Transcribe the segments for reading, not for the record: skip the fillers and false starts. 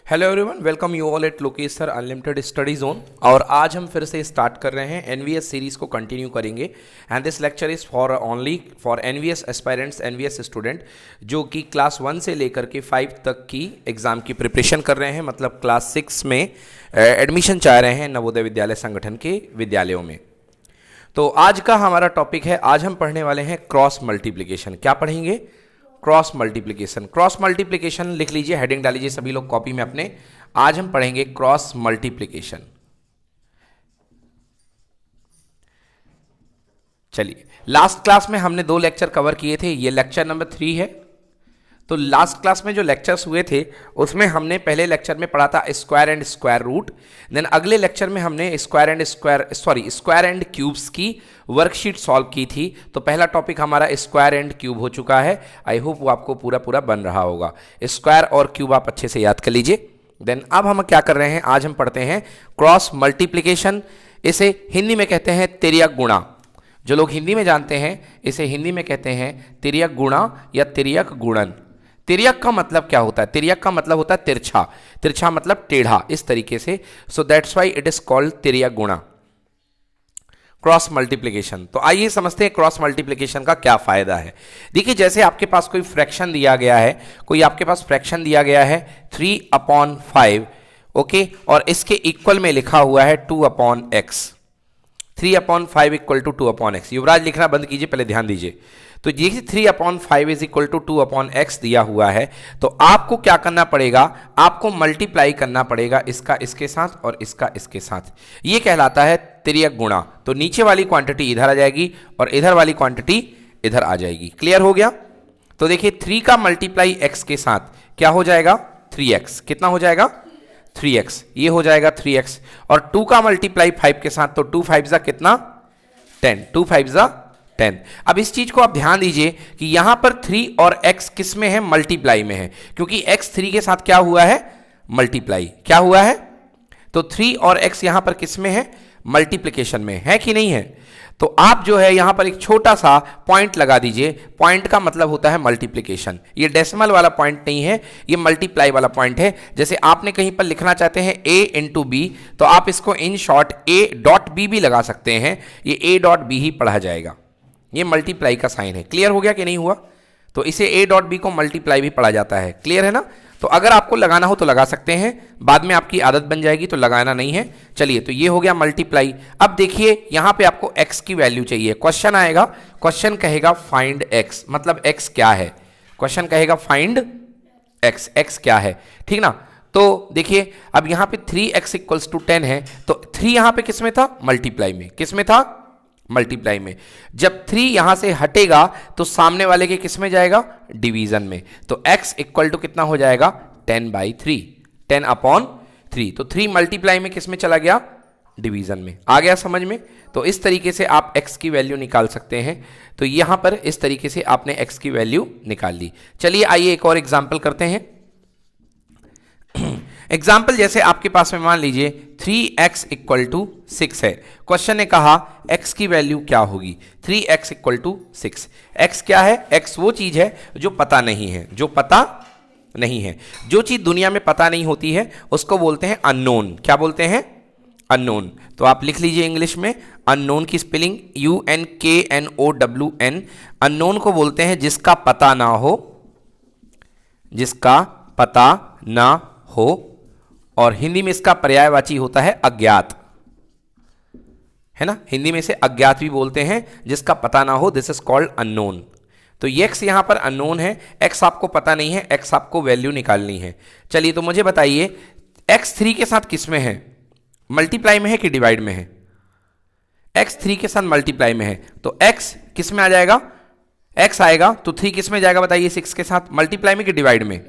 Hello everyone, welcome you all at Lokesh sir unlimited study zone. और आज हम फिर से स्टार्ट कर रहे हैं एनवीएस सीरीज़ को कंटिन्यू करेंगे। And this lecture is for only for NVS aspirants, NVS student जो कि क्लास 1 से लेकर के 5 तक की एग्ज़ाम की प्रिपरेशन कर रहे हैं, मतलब क्लास 6 में एडमिशन चाह रहे हैं नवोदय विद्यालय संगठन के विद्यालयों में। तो आज का हमारा टॉपिक है, आज हम पढ़ने वाले हैं क्रॉस मल्टीप्लिकेशन। क्या पढ़ेंगे? Cross multiplication. क्रॉस मल्टीप्लिकेशन लिख लीजिए, हेडिंग डालीजिए सभी लोग कॉपी में अपने। आज हम पढ़ेंगे क्रॉस मल्टीप्लिकेशन। चलिए, लास्ट क्लास में हमने 2 लेक्चर कवर किए थे, ये लेक्चर नंबर 3 है। तो लास्ट क्लास में जो लेक्चर्स हुए थे उसमें हमने पहले लेक्चर में पढ़ा था square and square root. Then अगले लेक्चर में हमने स्क्वायर एंड क्यूब्स की वर्कशीट सॉल्व की थी। तो पहला टॉपिक हमारा स्क्वायर एंड क्यूब हो चुका है। आई होप वो आपको पूरा बन रहा होगा। स्क्वायर और क्यूब आप अच्छे से याद कर लीजिए। देन अब हम क्या कर रहे हैं, आज हम पढ़ते हैं क्रॉस मल्टीप्लिकेशन। इसे हिंदी में कहते हैं तिर्यक गुणा। जो लोग हिंदी में जानते हैं इसे हिंदी में कहते हैं तिर्यक गुणा या तिर्यक गुणन। तिर्यक का मतलब क्या होता है? तिर्यक का मतलब होता है तिरछा। तिरछा मतलब टेढ़ा, इस तरीके से। So that's why it is called तिर्यक गुणा, क्रॉस मल्टीप्लिकेशन। तो आइए समझते हैं क्रॉस मल्टीप्लिकेशन का क्या फायदा है। देखिए, जैसे आपके पास कोई फ्रैक्शन दिया गया है, फ्रैक्शन दिया गया है 3/5, ओके, और इसके इक्वल में लिखा हुआ है 2/x। 3/5 equal to 2/x। युवराज लिखना बंद कीजिए, पहले ध्यान दीजिए। तो देखिए 3/5 इज इक्वल टू 2/x दिया हुआ है। तो आपको क्या करना पड़ेगा? आपको मल्टीप्लाई करना पड़ेगा इसका इसके साथ और इसका इसके साथ। ये कहलाता है तिर्यक गुणा। तो नीचे वाली क्वांटिटी इधर आ जाएगी और इधर वाली क्वांटिटी इधर आ जाएगी। क्लियर हो गया? तो देखिए 3 का मल्टीप्लाई x के साथ क्या हो जाएगा? 3x। कितना हो जाएगा? 3x। ये हो जाएगा 3x। और 2 का मल्टीप्लाई 5 के साथ, तो 2 5 जा कितना? 10। 2 5 जा 10। अब इस चीज को आप ध्यान दीजिए कि यहां पर 3 और x किस में है? मल्टीप्लाई में है, क्योंकि x 3 के साथ क्या हुआ है? मल्टीप्लाई। क्या हुआ है? तो 3 और x यहां पर किस में है? मल्टीप्लिकेशन में है कि नहीं है? तो आप जो है यहां पर एक छोटा सा पॉइंट लगा दीजिए। पॉइंट का मतलब होता है मल्टीप्लिकेशन। ये डेसिमल वाला पॉइंट नहीं है, ये मल्टीप्लाई वाला पॉइंट है। जैसे आपने कहीं पर लिखना चाहते हैं a इंटू बी, तो आप इसको इन शॉर्ट a.b भी लगा सकते हैं। ये a.b ही पढ़ा जाएगा। ये मल्टीप्लाई का साइन है। क्लियर हो गया कि नहीं हुआ? तो इसे a.b को मल्टीप्लाई भी पढ़ा जाता है। क्लियर है ना? तो अगर आपको लगाना हो तो लगा सकते हैं, बाद में आपकी आदत बन जाएगी तो लगाना नहीं है। चलिए, तो ये हो गया मल्टीप्लाई। अब देखिए यहां पे आपको x की वैल्यू चाहिए। क्वेश्चन आएगा, क्वेश्चन कहेगा फाइंड x, मतलब x क्या है? क्वेश्चन कहेगा फाइंड x, x क्या है? ठीक ना? तो देखिए अब यहां पे 3x इक्वल्स टू 10 है, तो 3 यहां पे किस में था? मल्टीप्लाई में। किस में था? मल्टीप्लाई में। जब 3 यहां से हटेगा तो सामने वाले के किस में जाएगा? डिवीजन में। तो x इक्वल टू कितना हो जाएगा? 10/3, 10/3। तो 3 मल्टीप्लाई में किस में चला गया? डिवीजन में। आ गया समझ में? तो इस तरीके से आप x की वैल्यू निकाल सकते हैं। तो यहां पर इस तरीके से आपने x की वैल्यू निकाल ली। चलिए आइए एक और एग्जाम्पल करते हैं। एग्जाम्पल जैसे आपके पास में मान लीजिए 3x इक्वल टू 6 है। क्वेश्चन ने कहा x की वैल्यू क्या होगी? 3x equal to 6। x क्या है? x वो चीज है जो पता नहीं है, जो पता नहीं है। जो चीज दुनिया में पता नहीं होती है उसको बोलते हैं अननोन। क्या बोलते हैं? अननोन। तो आप लिख लीजिए इंग्लिश में अननोन की स्पेलिंग UNKNOWN। अननोन को बोलते हैं जिसका पता ना हो, जिसका पता ना हो। और हिंदी में इसका पर्यायवाची होता है अज्ञात, है ना? हिंदी में इसे अज्ञात भी बोलते हैं, जिसका पता ना हो। This is called unknown. तो ये x यहां पर अननोन है, x आपको पता नहीं है, x आपको वैल्यू निकालनी है। चलिए, तो मुझे बताइए x 3 के साथ किस में है? मल्टीप्लाई में है कि डिवाइड में है? x 3 के साथ मल्टीप्लाई में है, तो x किस में आ जाएगा? x आएगा, तो 3 किस में जाएगा बताइए? 6 के साथ। मल्टीप्लाई में कि डिवाइड में?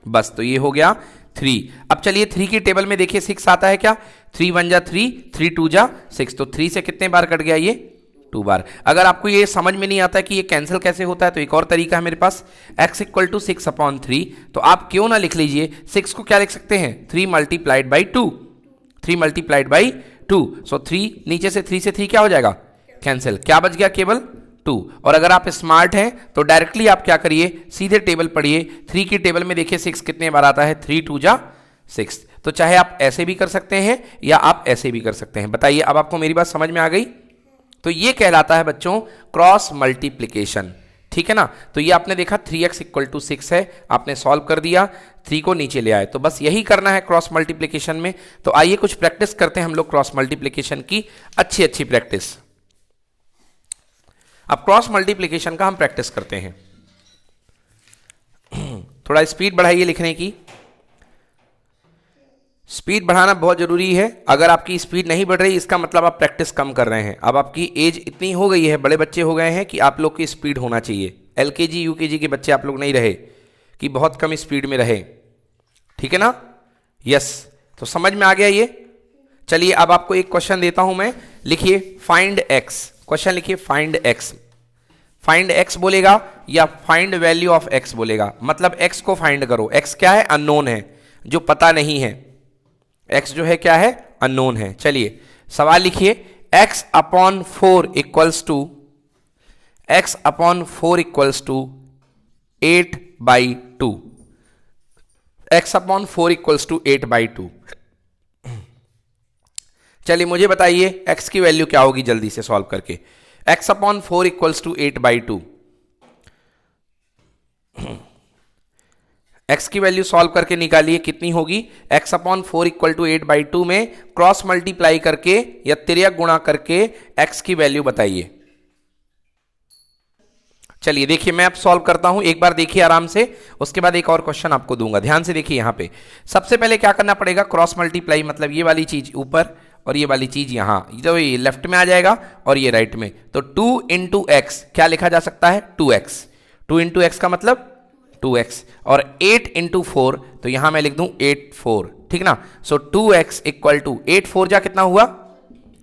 बस, तो ये हो गया 3। अब चलिए 3 की टेबल में देखिए 6 आता है क्या? 3 1 जा 3, 3 2 जा 6। तो 3 से कितने बार कट गया? ये 2 बार। अगर आपको ये समझ में नहीं आता कि ये कैंसिल कैसे होता है, तो एक और तरीका है मेरे पास, x इक्वल टू 6/3। तो आप क्यों ना लिख लीजिए 6 को क्या लिख सकते हैं? 3 मल्टीप्लाइड बाई 2। 3 multiplied by 2। सो 3 नीचे से 3 से 3 क्या हो जाएगा? कैंसिल। क्या बच गया? केवल 2। और अगर आप स्मार्ट हैं तो डायरेक्टली आप क्या करिए? सीधे टेबल पढ़िए। 3 की टेबल में देखिए 6 कितने बार आता है? 3 2 जा 6। तो चाहे आप ऐसे भी कर सकते हैं या आप ऐसे भी कर सकते हैं। बताइए अब आपको मेरी बात समझ में आ गई? तो ये कहलाता है बच्चों क्रॉस मल्टीप्लिकेशन, ठीक है ना। तो ये आपने देखा 3x इक्वल टू 6 है, आपने सॉल्व कर दिया, 3 को नीचे ले आए। तो बस यही करना है क्रॉस मल्टीप्लिकेशन में। तो आइए कुछ प्रैक्टिस करते हैं हम लोग क्रॉस मल्टीप्लिकेशन की, अच्छी अच्छी प्रैक्टिस। अब क्रॉस मल्टीप्लिकेशन का हम प्रैक्टिस करते हैं। थोड़ा स्पीड बढ़ाइए लिखने की, स्पीड बढ़ाना बहुत जरूरी है। अगर आपकी स्पीड नहीं बढ़ रही इसका मतलब आप प्रैक्टिस कम कर रहे हैं। अब आपकी एज इतनी हो गई है, बड़े बच्चे हो गए हैं कि आप लोग की स्पीड होना चाहिए। एलकेजी यूकेजी के बच्चे आप लोग नहीं रहे कि बहुत कम स्पीड में रहे, ठीक है ना। यस, तो समझ में आ गया ये। चलिए अब आपको एक क्वेश्चन देता हूं मैं, लिखिए फाइंड एक्स। क्वेश्चन लिखिए फाइंड एक्स। फाइंड एक्स बोलेगा या फाइंड वैल्यू ऑफ एक्स बोलेगा, मतलब एक्स को फाइंड करो। एक्स क्या है? अननोन है, जो पता नहीं है। एक्स जो है क्या है? अननोन है। चलिए सवाल लिखिए, x upon 4 equals to 8/2। x upon 4 equals to 8/2। चलिए मुझे बताइए x की वैल्यू क्या होगी जल्दी से सॉल्व करके। x upon 4 equals to 8/2। x की वैल्यू सॉल्व करके निकालिए कितनी होगी। x अपॉन 4 इक्वल टू 8/2 में क्रॉस मल्टीप्लाई करके या तिर्यक गुणा करके x की वैल्यू बताइए। चलिए देखिए मैं अब सॉल्व करता हूं, एक बार देखिए आराम से, उसके बाद एक और क्वेश्चन आपको दूंगा। ध्यान से देखिए यहां पे सबसे पहले क्या करना पड़ेगा, क्रॉस मल्टीप्लाई मतलब ये वाली चीज ऊपर और ये वाली चीज यहां, तो ये लेफ्ट में आ जाएगा और ये राइट में। तो 2 इंटू एक्स क्या लिखा जा सकता है? 2x। 2 इंटू एक्स का मतलब 2x, और 8 इंटू 4 तो यहां मैं लिख दूं 8/4, ठीक ना। सो 2x इक्वल टू 8/4 जा कितना हुआ?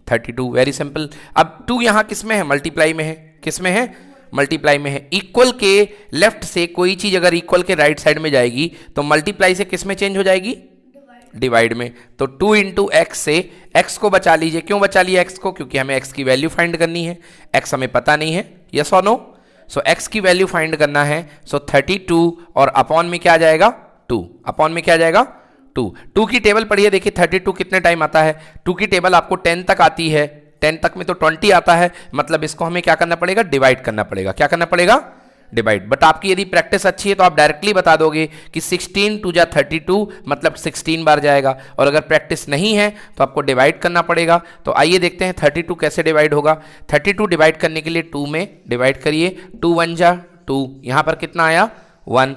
32। Very simple. अब 2 यहां किस में है? मल्टीप्लाई में है। किस में है? मल्टीप्लाई में है। इक्वल के लेफ्ट से कोई चीज अगर इक्वल के राइट साइड में जाएगी तो मल्टीप्लाई से किस में चेंज हो जाएगी? डिवाइड में। तो 2 इंटू एक्स से x को बचा लीजिए। क्यों बचा लिया x को? क्योंकि हमें x की वैल्यू फाइंड करनी है। x हमें पता नहीं है, यस और नो। सो x की वैल्यू फाइंड करना है। सो 32 और अपॉन में क्या आ जाएगा? 2। अपॉन में क्या आ जाएगा? 2। 2 की टेबल पढ़िए, देखिए 32 कितने टाइम आता है। 2 की टेबल आपको 10 तक आती है, 10 तक में तो 20 आता है, मतलब इसको हमें क्या करना पड़ेगा? डिवाइड करना पड़ेगा। क्या करना पड़ेगा? डिवाइड। बट आपकी यदि प्रैक्टिस अच्छी है तो आप डायरेक्टली बता दोगे कि 16 2 जा 32 मतलब 16 बार जाएगा, और अगर प्रैक्टिस नहीं है तो आपको डिवाइड करना पड़ेगा। तो आइए देखते हैं 32 कैसे डिवाइड होगा। 32 डिवाइड करने के लिए 2 में डिवाइड करिए। 2 1 जा 2, यहां पर कितना आया? 1।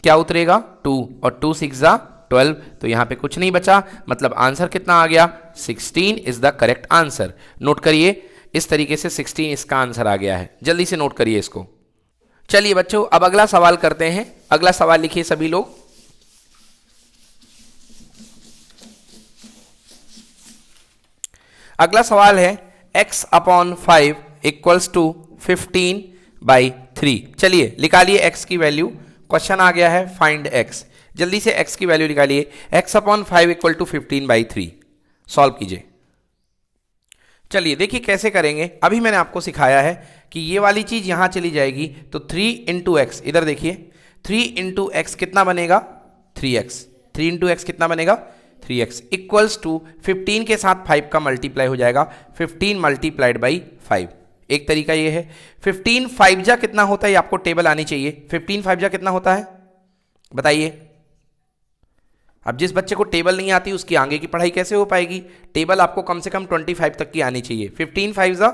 क्या उतरेगा? 2, और 2 6 जा 12, तो यहां पे कुछ नहीं बचा, मतलब आंसर कितना आ गया? 16 is the correct answer. Note करिए, इस तरीके से 16 इसका आंसर आ गया है। जल्दी से नोट करिए इसको। चलिए बच्चों अब अगला सवाल करते हैं। अगला सवाल लिखिए सभी लोग। अगला सवाल है x अपॉन 5 इक्वल्स टू 15/3। चलिए निकालिए x की वैल्यू। क्वेश्चन आ गया है फाइंड x। जल्दी से x की वैल्यू निकालिए। x upon 5 equal to 15/3 solve कीजिए। चलिए देखिए कैसे करेंगे। अभी मैंने आपको सिखाया है कि ये वाली चीज यहां चली जाएगी तो 3 इंटू एक्स, इधर देखिए 3 इंटू एक्स कितना बनेगा? 3x। 3 इंटू एक्स कितना बनेगा? 3x इक्वल्स टू 15 के साथ 5 का मल्टीप्लाई हो जाएगा, 15 मल्टीप्लाइड बाई 5। एक तरीका ये है। 15 5 जा कितना होता है, ये आपको टेबल आनी चाहिए। 15 5 जा कितना होता है बताइए। अब जिस बच्चे को टेबल नहीं आती उसकी आगे की पढ़ाई कैसे हो पाएगी? टेबल आपको कम से कम 25 तक की आनी चाहिए। 15 5 जा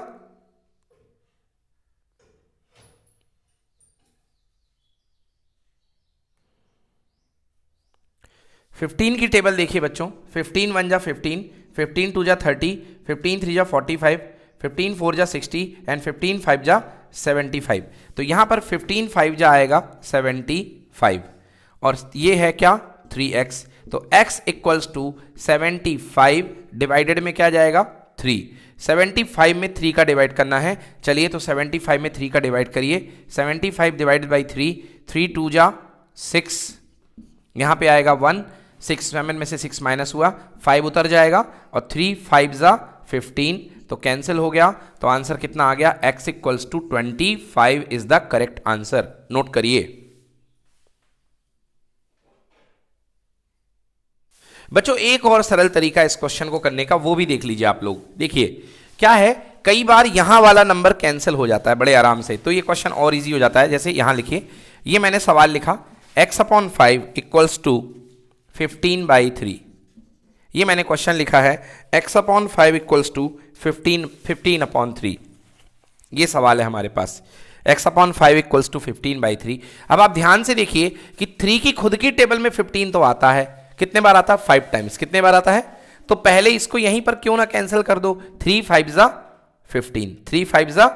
15 की टेबल देखिए बच्चों। 15 1 जा 15, 15 2 जा 30, 15 3 जा 45, 15 4 जा 60 एंड 15 5 जा 75। तो यहां पर 15 5 जा आएगा 75 और ये है क्या? 3x। तो x इक्वल्स टू 75 डिवाइडेड में क्या जाएगा? 3। 75 में 3 का डिवाइड करना है। चलिए तो 75 में 3 का डिवाइड करिए। 75 डिवाइडेड बाई 3, 3 2 जा 6, यहां पे आएगा 1, 6 7 में से 6 माइनस हुआ, 5 उतर जाएगा और 3 5 जा 15, तो कैंसिल हो गया। तो आंसर कितना आ गया? x equals to 25 is the correct answer. Note करिए। बच्चों एक और सरल तरीका इस क्वेश्चन को करने का वो भी देख लीजिए आप लोग। देखिए क्या है, कई बार यहां वाला नंबर कैंसिल हो जाता है बड़े आराम से, तो ये क्वेश्चन और इजी हो जाता है। जैसे यहां लिखिए, ये मैंने सवाल लिखा x/5 इक्वल्स टू 15/3। ये मैंने क्वेश्चन लिखा है x/5 इक्वल्स टू 15/3। ये सवाल है हमारे पास x/5 इक्वल्स टू 15/3। अब आप ध्यान से देखिए कि 3 की खुद की टेबल में 15 तो आता है, कितने बार आता है? 5 टाइम्स। कितने बार आता है? तो पहले इसको यहीं पर क्यों ना कैंसिल कर दो, 3 5 जा 15, 3 5 जा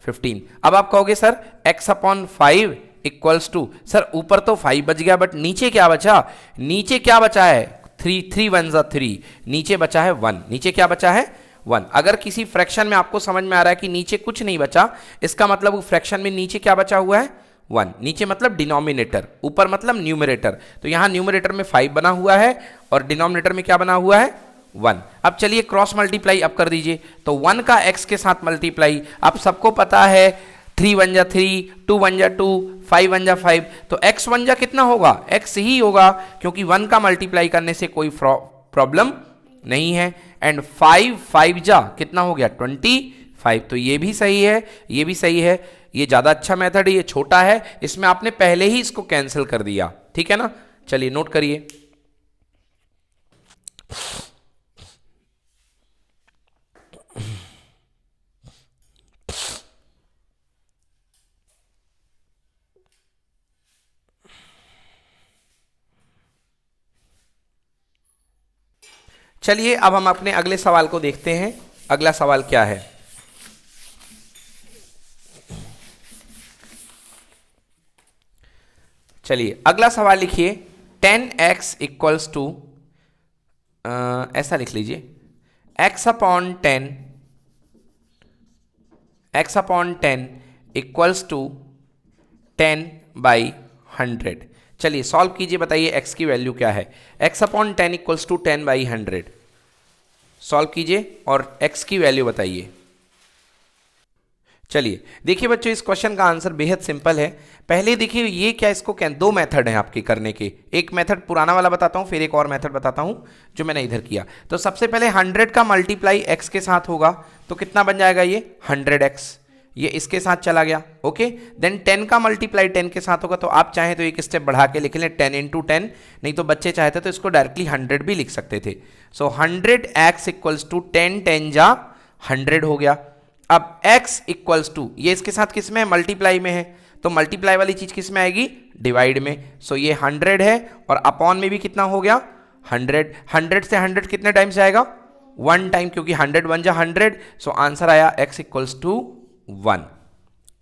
15। अब आप कहोगे sir x/5 equals to, sir ऊपर तो 5 बच गया बट नीचे क्या बचा? नीचे क्या बचा है? 3 1 जा 3, नीचे बचा है 1। नीचे क्या बचा है? 1। अगर किसी फ्रैक्शन में आपको समझ में आ रहा है कि नीचे कुछ नहीं बचा, इसका मतलब वो फ्रैक्शन में नीचे क्या बचा हुआ है? 1। नीचे मतलब डिनोमिनेटर, ऊपर मतलब न्यूमरेटर। तो यहां न्यूमरेटर में 5 बना हुआ है और डिनोमिनेटर में क्या बना हुआ है? 1। अब चलिए क्रॉस मल्टीप्लाई अब कर दीजिए, तो 1 का x के साथ मल्टीप्लाई। आप सबको पता है 3 1 जा 3, 2 1 जा 2, 5 1 जा 5, तो x 1 जा कितना होगा? x ही होगा, क्योंकि 1 का मल्टीप्लाई करने से कोई प्रॉब्लम नहीं है। एंड 5 5 जा कितना हो गया? 25। तो ये भी सही है, ये भी सही है। ये ज्यादा अच्छा मेथड है, ये छोटा है, इसमें आपने पहले ही इसको कैंसिल कर दिया, ठीक है ना। चलिए नोट करिए। चलिए अब हम अपने अगले सवाल को देखते हैं। अगला सवाल क्या है? चलिए अगला सवाल लिखिए, 10x इक्वल्स टू, ऐसा लिख लीजिए x/10 इक्वल्स टू 10/100। चलिए सॉल्व कीजिए, बताइए x की वैल्यू क्या है? x/10 equals to 10/100। सॉल्व कीजिए और x की वैल्यू बताइए। चलिए देखिए बच्चों, इस क्वेश्चन का आंसर बेहद सिंपल है। पहले देखिए ये क्या, इसको क्या, दो मेथड हैं आपके करने के। एक मेथड पुराना वाला बताता हूं, फिर एक और मेथड बताता हूं जो मैंने इधर किया। तो सबसे पहले 100 का मल्टीप्लाई x के साथ होगा, तो कितना बन जाएगा? ये 100x, ये इसके साथ चला गया। ओके, देन 10 का मल्टीप्लाई 10 के साथ होगा, तो आप चाहें तो एक स्टेप बढ़ा के लिख लें 10 × 10, नहीं तो बच्चे चाहते तो इसको डायरेक्टली 100 भी लिख सकते थे। सो 100x इक्वल्स टू 10 10 जा 100 हो गया। अब x इक्वल्स टू, ये इसके साथ किस में है? मल्टीप्लाई में है, तो मल्टीप्लाई वाली चीज किस में आएगी? डिवाइड में। सो ये 100 है और अपॉन में भी कितना हो गया? 100। 100 से 100 कितने टाइम्स जाएगा? 1 टाइम, क्योंकि 100 1 जा 100। सो आंसर आया x इक्वल्स टू 1।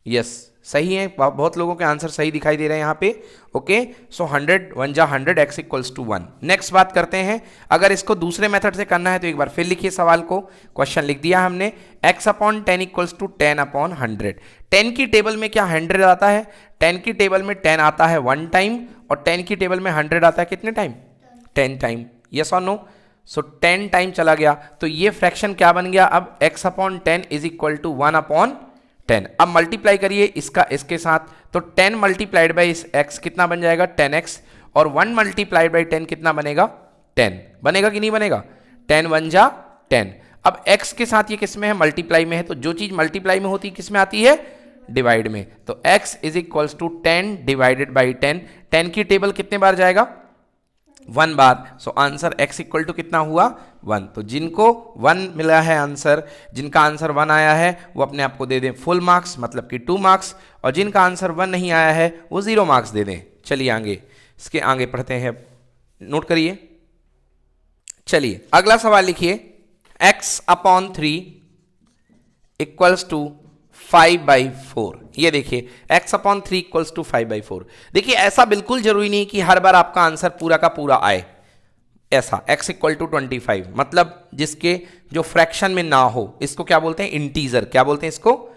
यस सही है, बहुत लोगों के आंसर सही दिखाई दे रहे हैं यहाँ पे। ओके, सो 100 1 जा 100, x इक्वल्स टू 1। नेक्स्ट बात करते हैं, अगर इसको दूसरे मेथड से करना है तो एक बार फिर लिखिए सवाल को। क्वेश्चन लिख दिया हमने, x/10 इक्वल्स टू 10/100। 10 की टेबल में क्या 100 आता है? 10 की टेबल में 10 आता है 1 टाइम, और 10 की टेबल में 100 आता है कितने टाइम? 10 टाइम। यस और नो? सो 10 टाइम चला गया, तो ये फ्रैक्शन क्या बन गया? अब x/10 इज इक्वल टू 1/10। अब मल्टीप्लाई करिए इसका इसके साथ, तो 10 मल्टीप्लाइड बाई इस x कितना बन जाएगा? 10x, और 1 मल्टीप्लाइड बाई 10 कितना बनेगा? 10 बनेगा कि नहीं बनेगा? 10 1 जा 10। अब x के साथ ये किस में है? मल्टीप्लाई में है, तो जो चीज मल्टीप्लाई में होती है किस में आती है? डिवाइड में। तो x is equals to 10 divided by 10। 10 की टेबल कितने बार जाएगा? 1 बार। So answer x equal to कितना हुआ? 1। तो जिनको 1 मिला है आंसर, जिनका आंसर 1 आया है वो अपने आप को दे दें फुल मार्क्स, मतलब कि 2 मार्क्स, और जिनका आंसर 1 नहीं आया है वो 0 मार्क्स दे दें। चलिए आगे, इसके आगे पढ़ते हैं, नोट करिए। चलिए अगला सवाल लिखिए, x/3 इक्वल्स टू 5/4। ये देखिए x/3 इक्वल्स टू 5/4। देखिए ऐसा बिल्कुल जरूरी नहीं कि हर बार आपका आंसर पूरा का पूरा आए। ऐसा x इक्वल टू 25, मतलब जिसके जो फ्रैक्शन में ना हो, इसको क्या बोलते हैं? इंटीजर। क्या बोलते हैं इसको?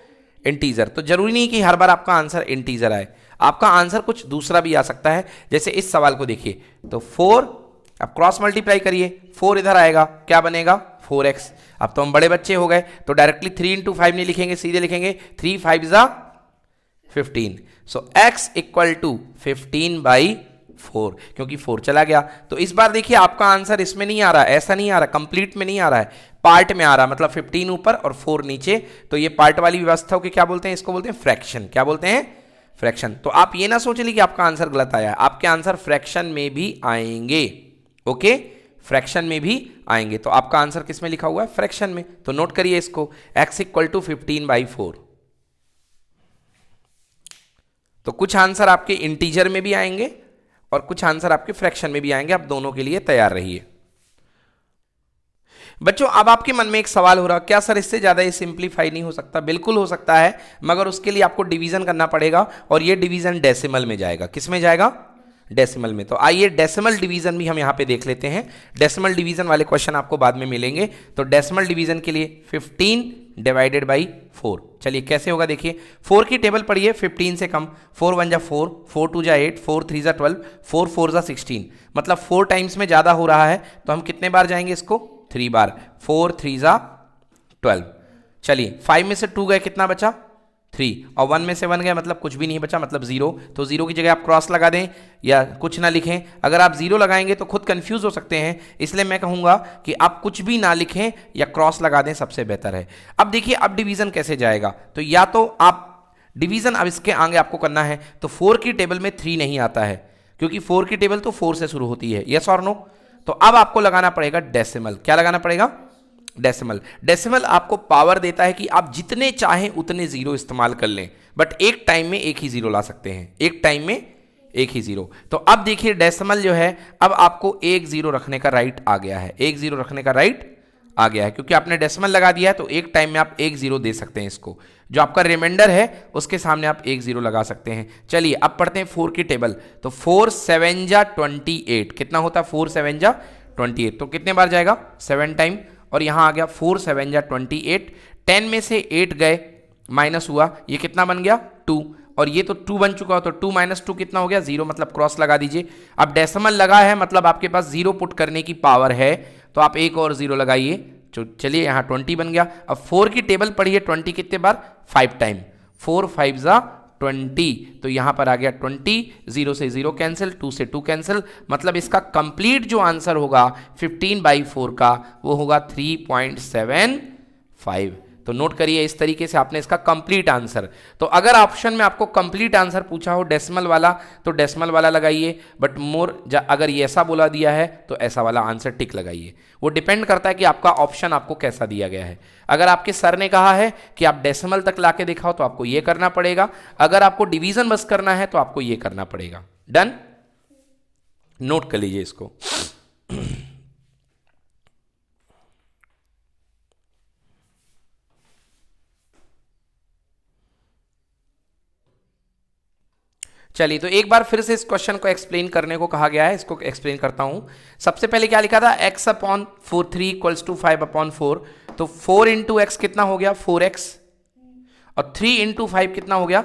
इंटीजर। तो जरूरी नहीं कि हर बार आपका आंसर इंटीजर आए, आपका आंसर कुछ दूसरा भी आ सकता है। जैसे इस सवाल को देखिए, तो 4, अब क्रॉस मल्टीप्लाई करिए, 4 इधर आएगा, क्या बनेगा? 4x। अब तो हम बड़े बच्चे हो गए, तो डायरेक्टली 3 × 5 नहीं लिखेंगे, सीधे लिखेंगे 3 5 जा 15। सो x इक्वल टू 15/4। 4, क्योंकि 4 चला गया। तो इस बार देखिए आपका आंसर इसमें नहीं आ रहा, ऐसा नहीं आ रहा, कंप्लीट में नहीं आ रहा है, पार्ट में आ रहा, मतलब 15 ऊपर और 4 नीचे। तो ये पार्ट वाली व्यवस्था को क्या बोलते हैं? इसको बोलते हैं फ्रैक्शन। क्या बोलते हैं? फ्रैक्शन। तो आप ये ना सोच लीजिए कि आपका आंसर गलत आया, आपके आंसर फ्रैक्शन में भी आएंगे। ओके, फ्रैक्शन में भी आएंगे। तो आपका आंसर किस में लिखा हुआ है? फ्रैक्शन में। तो नोट करिए इसको, x इक्वल टू 15/4। तो कुछ आंसर आपके इंटीजर में भी आएंगे और कुछ आंसर आपके फ्रैक्शन में भी आएंगे। आप दोनों के लिए तैयार रहिए। बच्चों अब आपके मन में एक सवाल हो रहा, क्या सर इससे ज्यादा ये सिंप्लीफाई नहीं हो सकता? बिल्कुल हो सकता है, मगर उसके लिए आपको डिवीजन करना पड़ेगा और ये डिवीजन डेसिमल में जाएगा। किस में जाएगा? डेसिमल में। तो आइए डेसिमल डिवीजन भी हम यहां पे देख लेते हैं। डेसिमल डिवीजन वाले क्वेश्चन आपको बाद में मिलेंगे। तो डेसिमल डिवीजन के लिए 15 डिवाइडेड बाई 4। चलिए कैसे होगा देखिए। 4 की टेबल पढ़िए, 15 से कम। 4 1 जा 4, 4 2 जा 8, 4 3 जा 12, 4 4 जा 16, मतलब 4 टाइम्स में ज्यादा हो रहा है। तो हम कितने बार जाएंगे इसको? 3 बार। 4 3 जा 12। चलिए 5 में से 2 गए, कितना बचा? 3, और 1 में से 1 गया, मतलब कुछ भी नहीं बचा, मतलब 0। तो 0 की जगह आप क्रॉस लगा दें या कुछ ना लिखें। अगर आप 0 लगाएंगे तो खुद कंफ्यूज हो सकते हैं, इसलिए मैं कहूंगा कि आप कुछ भी ना लिखें या क्रॉस लगा दें, सबसे बेहतर है। अब देखिए अब डिवीजन कैसे जाएगा। तो या तो आप डिवीजन अब इसके आगे आपको करना है, तो 4 की टेबल में 3 नहीं आता है, क्योंकि 4 की टेबल तो 4 से शुरू होती है। यस और नो? तो अब आपको लगाना पड़ेगा डेसिमल। क्या लगाना पड़ेगा? डेसिमल। डेसिमल आपको पावर देता है कि आप जितने चाहें उतने जीरो इस्तेमाल कर लें, बट एक टाइम में एक ही जीरो ला सकते हैं, एक टाइम में एक ही जीरो। तो अब देखिए डेसिमल जो है, अब आपको एक जीरो रखने का राइट आ गया है, एक जीरो रखने का राइट आ गया है, क्योंकि आपने डेसिमल लगा दिया है। तो एक टाइम में आप एक जीरो दे सकते हैं इसको, जो आपका रिमाइंडर है उसके सामने आप एक जीरो लगा सकते हैं। चलिए अब पढ़ते हैं 4 की टेबल। तो 4 7 जा 28, कितना होता है? 4 7 जा 28। तो कितने बार जाएगा? 7 टाइम। और यहां आ गया 4 7 जा 28। 10 में से 8 गए, माइनस हुआ, ये कितना बन गया? 2। और ये तो 2 बन चुका हो, तो 2 - 2 कितना हो गया? 0, मतलब क्रॉस लगा दीजिए। अब डेसिमल लगा है, मतलब आपके पास 0 पुट करने की पावर है, तो आप एक और 0 लगाइए। चलिए यहाँ 20 बन गया। अब 4 की टेबल पढ़िए, 20 कितने बार? 5 टाइम। 4 5 जा 20, तो यहां पर आ गया 20, 0 से 0 कैंसिल, 2 से 2 कैंसिल, मतलब इसका कंप्लीट जो आंसर होगा 15/4 का, वो होगा 3.75। तो नोट करिए, इस तरीके से आपने इसका कंप्लीट आंसर। तो अगर ऑप्शन में आपको कंप्लीट आंसर पूछा हो डेसिमल वाला, तो डेसिमल वाला लगाइए, बट अगर ये ऐसा बोला दिया है तो ऐसा वाला आंसर टिक लगाइए। वो डिपेंड करता है कि आपका ऑप्शन आपको कैसा दिया गया है। अगर आपके सर ने कहा है कि आप डेसिमल तक लाके दिखाओ, तो आपको ये करना पड़ेगा। अगर आपको डिवीजन बस करना है तो आपको ये करना पड़ेगा। डन? नोट कर लीजिए इसको। चलिए तो एक बार फिर से इस क्वेश्चन को एक्सप्लेन करने को कहा गया है, इसको एक्सप्लेन करता हूं। सबसे पहले क्या लिखा था? x/4 3 equals to 5/4। तो 4 इंटू एक्स कितना हो गया? 4x, और 3 इंटू 5 कितना हो गया?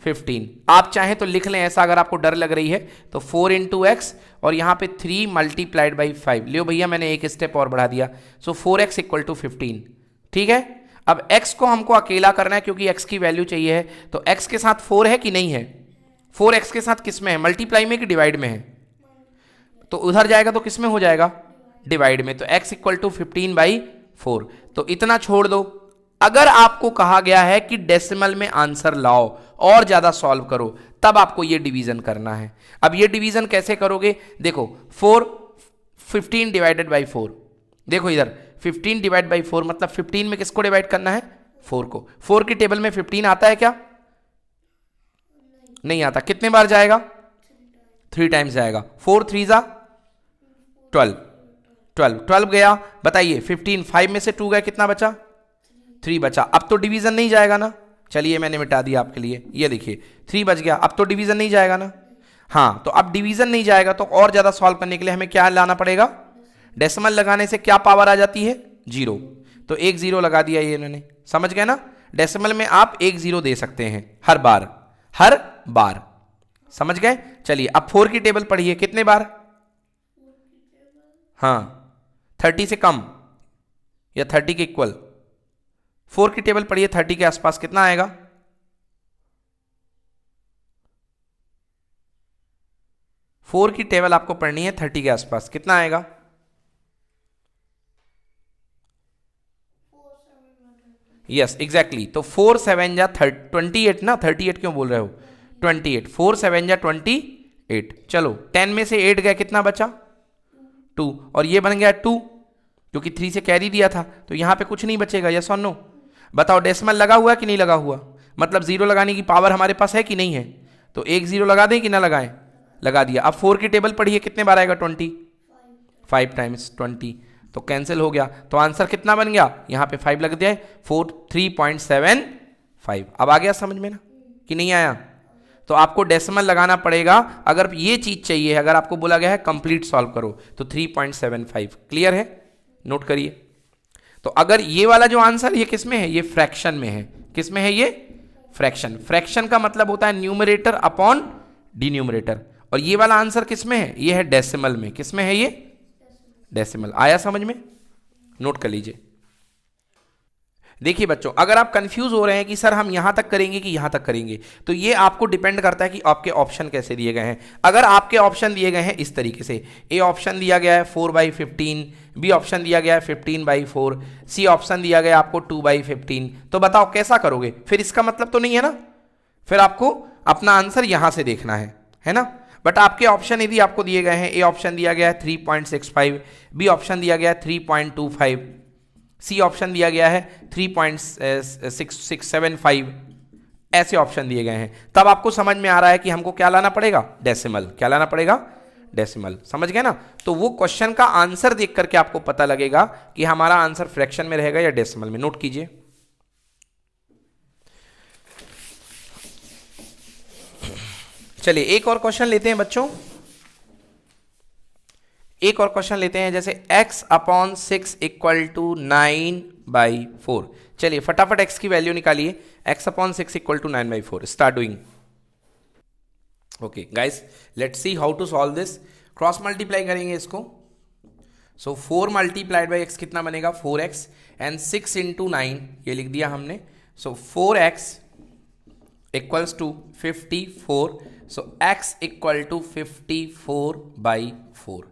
15। आप चाहें तो लिख लें ऐसा, अगर आपको डर लग रही है तो 4 इंटू एक्स और यहां पे 3 मल्टीप्लाइड बाई 5। लियो भैया मैंने एक स्टेप और बढ़ा दिया। सो 4x इक्वल टू 15। ठीक है, अब x को हमको अकेला करना है क्योंकि x की वैल्यू चाहिए है। तो x के साथ 4 है कि नहीं है? 4x के साथ किस में है? मल्टीप्लाई में कि डिवाइड में है? तो उधर जाएगा तो किस में हो जाएगा? डिवाइड में। तो x इक्वल टू 15/4। तो इतना छोड़ दो। अगर आपको कहा गया है कि डेसिमल में आंसर लाओ और ज्यादा सॉल्व करो, तब आपको यह डिवीजन करना है। अब यह डिवीजन कैसे करोगे? देखो 15 डिवाइडेड बाई 4। देखो इधर 15 डिवाइड बाई 4, मतलब 15 में किसको डिवाइड करना है? 4 को। 4 की टेबल में 15 आता है क्या? नहीं आता। कितने बार जाएगा? 3 टाइम्स जाएगा। 4 3 जा 12, 12 गया। बताइए 15, 5 में से 2 गया, कितना बचा? 3 बचा। अब तो डिवीजन नहीं जाएगा ना। चलिए मैंने मिटा दिया आपके लिए, ये देखिए 3 बच गया। अब तो डिवीजन नहीं जाएगा ना। हाँ, तो अब डिवीजन नहीं जाएगा तो और ज्यादा सॉल्व करने के लिए हमें क्या लाना पड़ेगा? डेसिमल लगाने से क्या पावर आ जाती है? 0। तो एक 0 लगा दिया ये इन्होंने। समझ गए ना? डेसिमल में आप एक 0 दे सकते हैं हर बार, हर बार। समझ गए? चलिए अब 4 की टेबल पढ़िए, कितने बार? हाँ, 30 से कम या 30 के इक्वल। 4 की टेबल पढ़िए, 30 के आसपास कितना आएगा? 4 की टेबल आपको पढ़नी है 30 के आसपास, कितना आएगा? यस एग्जैक्टली, तो 4 7 जा 28 ना, 38 क्यों बोल रहे हो? 28, 4 7 जा 28। चलो 10 में से 8 गए, कितना बचा? 2, और ये बन गया 2 क्योंकि 3 से कैरी दिया था, तो यहां पे कुछ नहीं बचेगा। यस और नो? बताओ डेसिमल लगा हुआ कि नहीं लगा हुआ? मतलब जीरो लगाने की पावर हमारे पास है कि नहीं है? तो एक जीरो लगा दें कि ना लगाएं? लगा दिया। अब 4 की टेबल पढ़िए, कितने बार आएगा? 20, 5 टाइम्स 20, तो कैंसिल हो गया। तो आंसर कितना बन गया? यहां पे 5 लग दिया है, 3.75। अब आ गया समझ में ना कि नहीं आया? तो आपको डेसिमल लगाना पड़ेगा अगर ये चीज चाहिए। अगर आपको बोला गया है कंप्लीट सॉल्व करो तो 3.75। क्लियर है? नोट करिए। तो अगर ये वाला जो आंसर ये किस में है? ये फ्रैक्शन में है। किस में है ये? फ्रैक्शन। फ्रैक्शन का मतलब होता है न्यूमरेटर अपॉन डिन्यूमरेटर, और ये वाला आंसर किस में है? ये है डेसिमल में। किस में है ये? डेसिमल। आया समझ में? नोट कर लीजिए। देखिए बच्चों, अगर आप कंफ्यूज हो रहे हैं कि सर हम यहां तक करेंगे कि यहां तक करेंगे, तो ये आपको डिपेंड करता है कि आपके ऑप्शन कैसे दिए गए हैं। अगर आपके ऑप्शन दिए गए हैं इस तरीके से, ए ऑप्शन दिया गया है 4/15, बी ऑप्शन दिया गया है 15/4, सी ऑप्शन दिया गया आपको 2/15, तो बताओ कैसा करोगे? फिर इसका मतलब तो नहीं है ना, फिर आपको अपना आंसर यहां से देखना है ना? बट आपके ऑप्शन यदि आपको दिए गए हैं, ए ऑप्शन दिया गया है 3.65, बी ऑप्शन दिया गया है 3.25, सी ऑप्शन दिया गया है 3.675, ऐसे ऑप्शन दिए गए हैं, तब आपको समझ में आ रहा है कि हमको क्या लाना पड़ेगा? डेसिमल। क्या लाना पड़ेगा? डेसिमल। समझ गए ना? तो वो क्वेश्चन का आंसर देख करके आपको पता लगेगा कि हमारा आंसर फ्रैक्शन में रहेगा या डेसिमल में। नोट कीजिए। चलिए एक और क्वेश्चन लेते हैं बच्चों, एक और क्वेश्चन लेते हैं, जैसे x/6 = 9/4। चलिए फटाफट x की वैल्यू निकालिए। x/6 = 9/4। Start doing. Okay guys, let's see how to solve this. Cross multiply करेंगे इसको। सो 4 × x कितना बनेगा? 4x, एंड 6 × 9 ये लिख दिया हमने। सो 4x = 54। सो x = 54/4।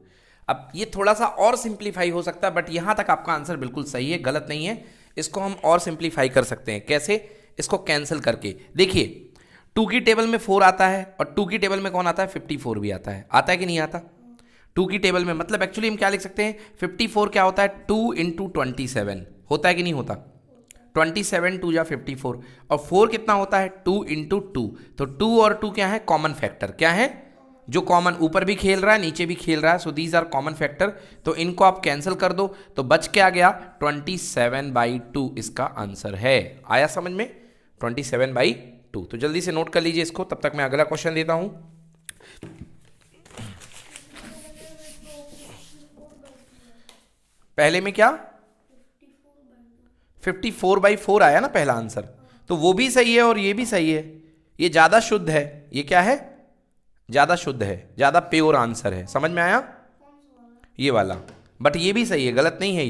अब ये थोड़ा सा और सिंप्लीफाई हो सकता है, बट यहां तक आपका आंसर बिल्कुल सही है, गलत नहीं है। इसको हम और सिंप्लीफाई कर सकते हैं। कैसे? इसको कैंसिल करके। देखिए 2 की टेबल में 4 आता है, और 2 की टेबल में कौन आता है? 54 भी आता है। आता है कि नहीं आता? 2 की टेबल में मतलब एक्चुअली हम क्या लिख सकते हैं? 54 क्या होता है? 2 × 27 होता है कि नहीं होता? 27 2 जा 54, और 4 कितना होता है? 2 × 2। तो 2 और 2 क्या है? Common factor. क्या है? जो कॉमन, ऊपर भी खेल रहा है नीचे भी खेल रहा है, so these are common factor. तो इनको आप कैंसिल कर दो, तो बच क्या गया? 27/2 इसका आंसर है। आया समझ में? 27/2। तो जल्दी से नोट कर लीजिए इसको, तब तक मैं अगला क्वेश्चन देता हूं। पहले में क्या? 54/4 आया ना पहला आंसर, तो वो भी सही है और ये भी सही है। ये ज्यादा शुद्ध है। ये क्या है? ज्यादा शुद्ध है, ज्यादा प्योर आंसर है। समझ में आया? ये वाला, बट ये भी सही है, गलत नहीं है।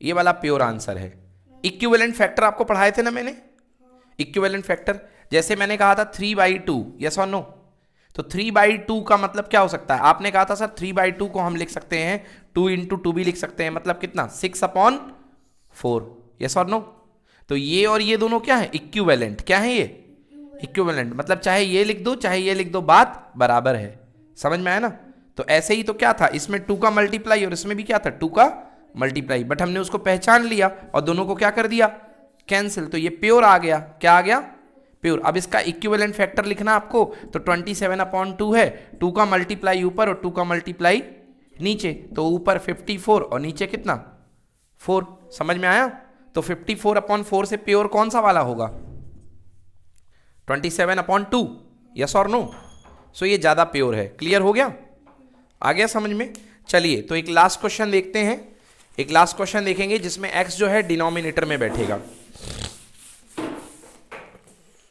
ये वाला प्योर आंसर है। इक्विवेलेंट फैक्टर आपको पढ़ाए थे ना मैंने, इक्विवेलेंट फैक्टर। जैसे मैंने कहा था 3/2, यस और नो? तो 3/2 का मतलब क्या हो सकता है? आपने कहा था सर 3/2 को हम लिख सकते हैं 2 × 2 भी लिख सकते हैं, मतलब कितना? 6/4, यस और नो? तो ये और ये दोनों क्या है? इक्विवेलेंट। क्या है ये? इक्विवेलेंट। मतलब चाहे ये लिख दो चाहे ये लिख दो, बात बराबर है। समझ में आया ना? तो ऐसे ही तो क्या था, इसमें 2 का मल्टीप्लाई और इसमें भी क्या था? 2 का मल्टीप्लाई, बट हमने उसको पहचान लिया और दोनों को क्या कर दिया? कैंसिल। तो ये प्योर आ गया। क्या आ गया? प्योर। अब इसका इक्विवेलेंट फैक्टर लिखना आपको, तो 27/2 है, 2 का मल्टीप्लाई ऊपर और 2 का मल्टीप्लाई नीचे, तो ऊपर 54 और नीचे कितना? 4। समझ में आया? तो 54/4 से प्योर कौन सा वाला होगा? 27/2, यस और नो? सो ये ज्यादा प्योर है। क्लियर हो गया? आ गया समझ में? चलिए तो एक लास्ट क्वेश्चन देखते हैं। एक लास्ट क्वेश्चन देखेंगे जिसमें x जो है डिनोमिनेटर में बैठेगा,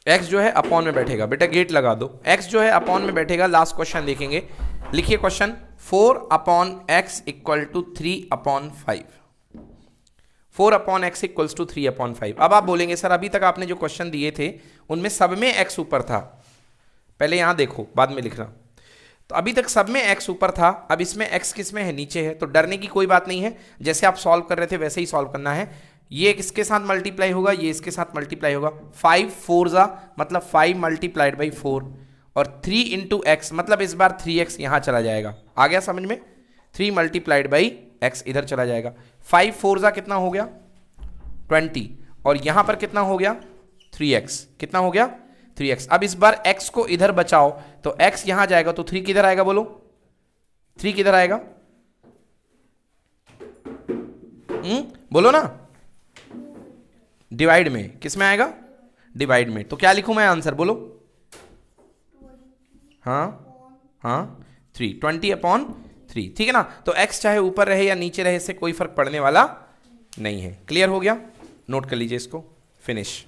x जो है अपॉन में बैठेगा। बेटा गेट लगा दो। x जो है अपॉन में बैठेगा। लास्ट क्वेश्चन देखेंगे। लिखिए क्वेश्चन, 4/x = 3/5। 4/x = 3/5। अब आप बोलेंगे सर अभी तक आपने जो क्वेश्चन दिए थे उनमें सब में x ऊपर था। पहले यहां देखो, बाद में लिखना। तो अभी तक सब में x ऊपर था, अब इसमें x किस में है, नीचे है, तो डरने की कोई बात नहीं है, जैसे आप सॉल्व कर रहे थे वैसे ही सॉल्व करना है। ये किसके साथ मल्टीप्लाई होगा, ये इसके साथ मल्टीप्लाई होगा, 5 4 जा मतलब 5 मल्टीप्लाइड बाई 4, और 3 इंटू एक्स मतलब इस बार 3x यहां चला जाएगा। आ गया समझ में, 3 मल्टीप्लाइड बाई x इधर चला जाएगा। 5 4 जा कितना हो गया 20, और यहां पर कितना हो गया 3x, कितना हो गया 3x। अब इस बार x को इधर बचाओ, तो x यहां जाएगा तो 3 किधर आएगा, बोलो 3 किधर आएगा, बोलो ना, डिवाइड में, किस में आएगा, डिवाइड में। तो क्या लिखूं मैं आंसर, बोलो, हाँ हाँ 3, 20/3, ठीक है ना। तो x चाहे ऊपर रहे या नीचे रहे, इससे कोई फर्क पड़ने वाला नहीं है। क्लियर हो गया, नोट कर लीजिए इसको, फिनिश।